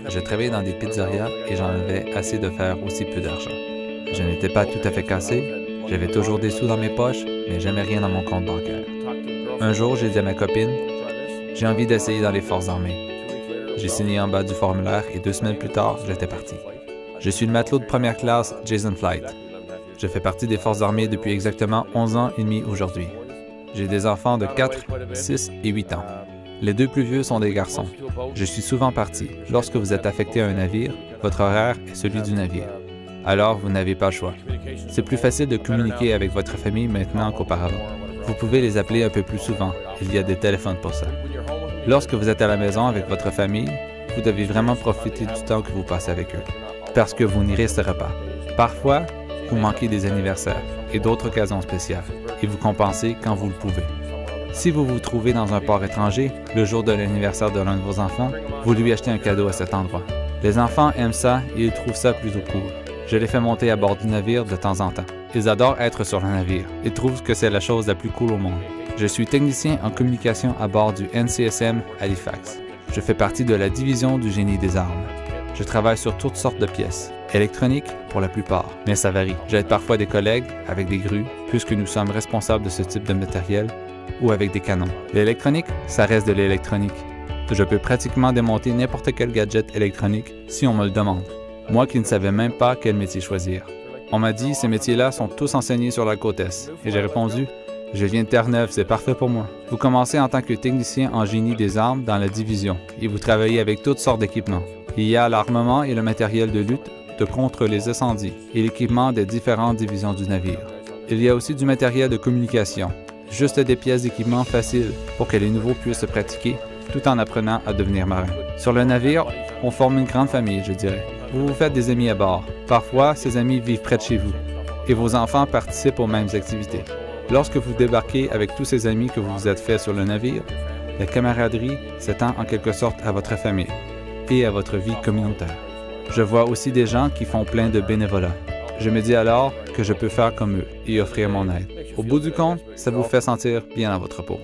Je travaillais dans des pizzerias et j'en avais assez de faire aussi peu d'argent. Je n'étais pas tout à fait cassé, j'avais toujours des sous dans mes poches, mais jamais rien dans mon compte bancaire. Un jour, j'ai dit à ma copine, « J'ai envie d'essayer dans les forces armées. » J'ai signé en bas du formulaire et 2 semaines plus tard, j'étais parti. Je suis le matelot de première classe Jason Flight. Je fais partie des forces armées depuis exactement 11 ans et demi aujourd'hui. J'ai des enfants de 4, 6 et 8 ans. Les 2 plus vieux sont des garçons. Je suis souvent parti. Lorsque vous êtes affecté à un navire, votre horaire est celui du navire. Alors, vous n'avez pas le choix. C'est plus facile de communiquer avec votre famille maintenant qu'auparavant. Vous pouvez les appeler un peu plus souvent. Il y a des téléphones pour ça. Lorsque vous êtes à la maison avec votre famille, vous devez vraiment profiter du temps que vous passez avec eux, parce que vous n'y resterez pas. Parfois, vous manquez des anniversaires et d'autres occasions spéciales, et vous compensez quand vous le pouvez. Si vous vous trouvez dans un port étranger, le jour de l'anniversaire de l'un de vos enfants, vous lui achetez un cadeau à cet endroit. Les enfants aiment ça et ils trouvent ça plutôt cool. Je les fais monter à bord du navire de temps en temps. Ils adorent être sur le navire. Ils trouvent que c'est la chose la plus cool au monde. Je suis technicien en communication à bord du NCSM Halifax. Je fais partie de la division du génie des armes. Je travaille sur toutes sortes de pièces, électroniques pour la plupart, mais ça varie. J'aide parfois des collègues avec des grues, puisque nous sommes responsables de ce type de matériel, ou avec des canons. L'électronique, ça reste de l'électronique. Je peux pratiquement démonter n'importe quel gadget électronique si on me le demande. Moi qui ne savais même pas quel métier choisir. On m'a dit, ces métiers-là sont tous enseignés sur la côte Est. Et j'ai répondu, je viens de Terre-Neuve, c'est parfait pour moi. Vous commencez en tant que technicien en génie des armes dans la division et vous travaillez avec toutes sortes d'équipements. Il y a l'armement et le matériel de lutte contre les incendies et l'équipement des différentes divisions du navire. Il y a aussi du matériel de communication, juste des pièces d'équipement faciles pour que les nouveaux puissent se pratiquer tout en apprenant à devenir marin. Sur le navire, on forme une grande famille, je dirais. Vous vous faites des amis à bord. Parfois, ces amis vivent près de chez vous et vos enfants participent aux mêmes activités. Lorsque vous débarquez avec tous ces amis que vous vous êtes faits sur le navire, la camaraderie s'étend en quelque sorte à votre famille et à votre vie communautaire. Je vois aussi des gens qui font plein de bénévolat. Je me dis alors que je peux faire comme eux et offrir mon aide. Au bout du compte, ça vous fait sentir bien dans votre peau.